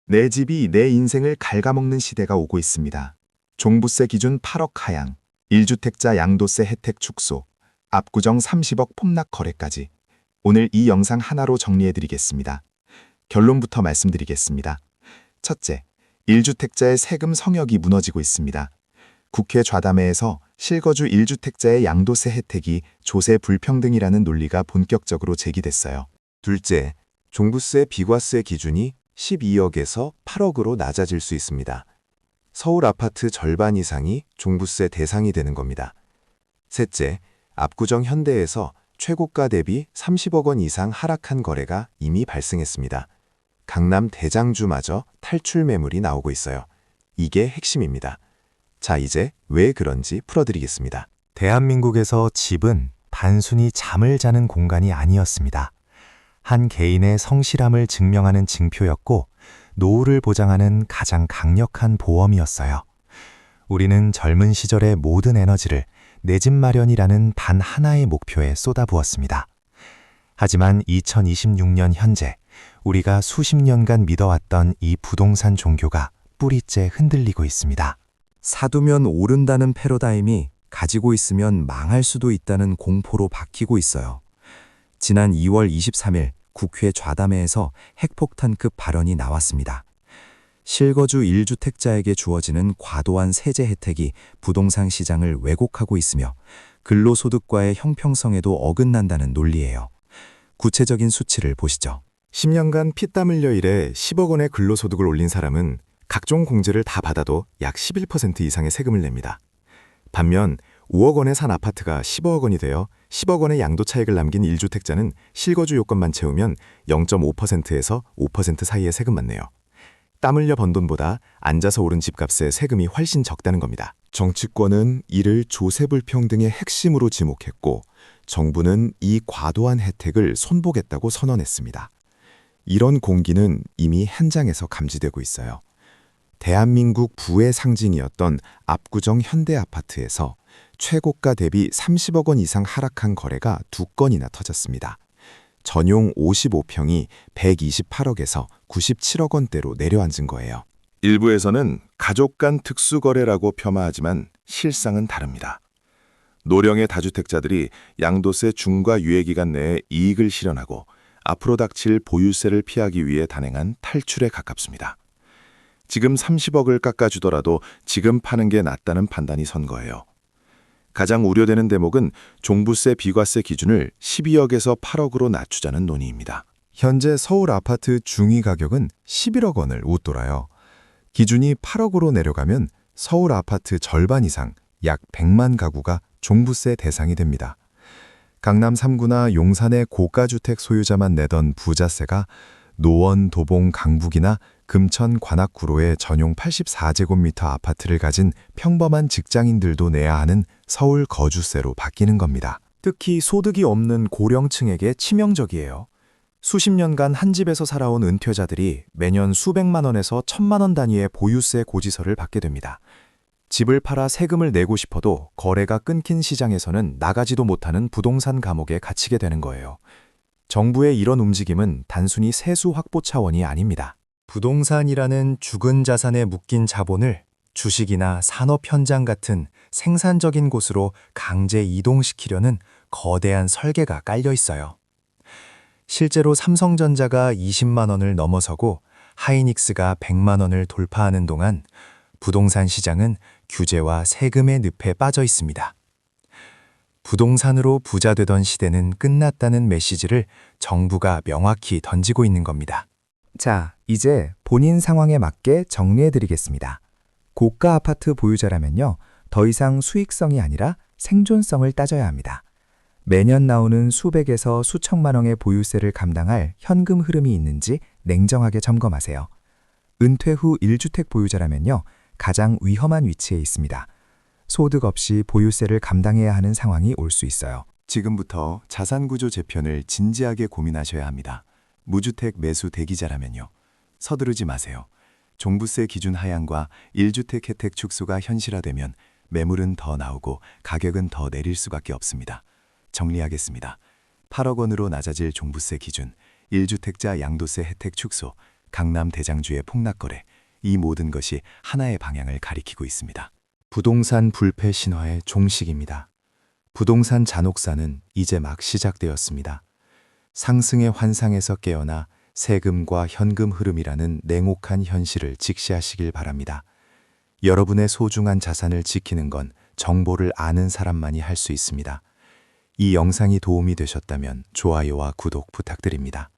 내 집이 내 인생을 갉아먹는 시대가 오고 있습니다. 종부세 기준 8억 하향, 1주택자 양도세 혜택 축소, 압구정 30억 폭락 거래까지. 오늘 이 영상 하나로 정리해드리겠습니다. 결론부터 말씀드리겠습니다. 첫째, 1주택자의 세금 성역이 무너지고 있습니다. 국회 좌담회에서 실거주 1주택자의 양도세 혜택이 조세 불평등이라는 논리가 본격적으로 제기됐어요. 둘째, 종부세 비과세 기준이 12억에서 8억으로 낮아질 수 있습니다. 서울 아파트 절반 이상이 종부세 대상이 되는 겁니다. 셋째, 압구정 현대에서 최고가 대비 30억 원 이상 하락한 거래가 이미 발생했습니다. 강남 대장주마저 탈출 매물이 나오고 있어요. 이게 핵심입니다. 자, 이제 왜 그런지 풀어드리겠습니다. 대한민국에서 집은 단순히 잠을 자는 공간이 아니었습니다. 한 개인의 성실함을 증명하는 징표였고 노후를 보장하는 가장 강력한 보험이었어요. 우리는 젊은 시절의 모든 에너지를 내 집 마련이라는 단 하나의 목표에 쏟아부었습니다. 하지만 2026년 현재 우리가 수십 년간 믿어왔던 이 부동산 종교가 뿌리째 흔들리고 있습니다. 사두면 오른다는 패러다임이 가지고 있으면 망할 수도 있다는 공포로 바뀌고 있어요. 지난 2월 23일 국회 좌담회에서 핵폭탄급 발언이 나왔습니다. 실거주 1주택자에게 주어지는 과도한 세제 혜택이 부동산 시장을 왜곡하고 있으며 근로소득과의 형평성에도 어긋난다는 논리예요. 구체적인 수치를 보시죠. 10년간 피땀 흘려 일해 10억 원의 근로소득을 올린 사람은 각종 공제를 다 받아도 약 11% 이상의 세금을 냅니다. 반면 5억 원에 산 아파트가 15억 원이 되어 10억 원의 양도 차익을 남긴 1주택자는 실거주 요건만 채우면 0.5%에서 5% 사이의 세금만 내요. 땀 흘려 번 돈보다 앉아서 오른 집값에 세금이 훨씬 적다는 겁니다. 정치권은 이를 조세 불평등의 핵심으로 지목했고 정부는 이 과도한 혜택을 손보겠다고 선언했습니다. 이런 공기는 이미 현장에서 감지되고 있어요. 대한민국 부의 상징이었던 압구정 현대아파트에서 최고가 대비 30억 원 이상 하락한 거래가 2건이나 터졌습니다. 전용 55평이 128억에서 97억 원대로 내려앉은 거예요. 일부에서는 가족 간 특수거래라고 폄하하지만 실상은 다릅니다. 노령의 다주택자들이 양도세 중과 유예기간 내에 이익을 실현하고 앞으로 닥칠 보유세를 피하기 위해 단행한 탈출에 가깝습니다. 지금 30억을 깎아주더라도 지금 파는 게 낫다는 판단이 선 거예요. 가장 우려되는 대목은 종부세 비과세 기준을 12억에서 8억으로 낮추자는 논의입니다. 현재 서울 아파트 중위 가격은 11억 원을 웃돌아요. 기준이 8억으로 내려가면 서울 아파트 절반 이상 약 100만 가구가 종부세 대상이 됩니다. 강남 3구나 용산의 고가주택 소유자만 내던 부자세가 노원, 도봉, 강북이나 금천, 관악구로의 전용 84제곱미터 아파트를 가진 평범한 직장인들도 내야 하는 서울 거주세로 바뀌는 겁니다. 특히 소득이 없는 고령층에게 치명적이에요. 수십 년간 한 집에서 살아온 은퇴자들이 매년 수백만 원에서 천만 원 단위의 보유세 고지서를 받게 됩니다. 집을 팔아 세금을 내고 싶어도 거래가 끊긴 시장에서는 나가지도 못하는 부동산 감옥에 갇히게 되는 거예요. 정부의 이런 움직임은 단순히 세수 확보 차원이 아닙니다. 부동산이라는 죽은 자산에 묶인 자본을 주식이나 산업 현장 같은 생산적인 곳으로 강제 이동시키려는 거대한 설계가 깔려 있어요. 실제로 삼성전자가 20만 원을 넘어서고 하이닉스가 100만 원을 돌파하는 동안 부동산 시장은 규제와 세금의 늪에 빠져 있습니다. 부동산으로 부자 되던 시대는 끝났다는 메시지를 정부가 명확히 던지고 있는 겁니다. 자, 이제 본인 상황에 맞게 정리해드리겠습니다. 고가 아파트 보유자라면요, 더 이상 수익성이 아니라 생존성을 따져야 합니다. 매년 나오는 수백에서 수천만 원의 보유세를 감당할 현금 흐름이 있는지 냉정하게 점검하세요. 은퇴 후 1주택 보유자라면요, 가장 위험한 위치에 있습니다. 소득 없이 보유세를 감당해야 하는 상황이 올 수 있어요. 지금부터 자산구조 재편을 진지하게 고민하셔야 합니다. 무주택 매수 대기자라면요. 서두르지 마세요. 종부세 기준 하향과 1주택 혜택 축소가 현실화되면 매물은 더 나오고 가격은 더 내릴 수밖에 없습니다. 정리하겠습니다. 8억 원으로 낮아질 종부세 기준, 1주택자 양도세 혜택 축소, 강남 대장주의 폭락거래, 이 모든 것이 하나의 방향을 가리키고 있습니다. 부동산 불패 신화의 종식입니다. 부동산 잔혹사는 이제 막 시작되었습니다. 상승의 환상에서 깨어나 세금과 현금 흐름이라는 냉혹한 현실을 직시하시길 바랍니다. 여러분의 소중한 자산을 지키는 건 정보를 아는 사람만이 할 수 있습니다. 이 영상이 도움이 되셨다면 좋아요와 구독 부탁드립니다.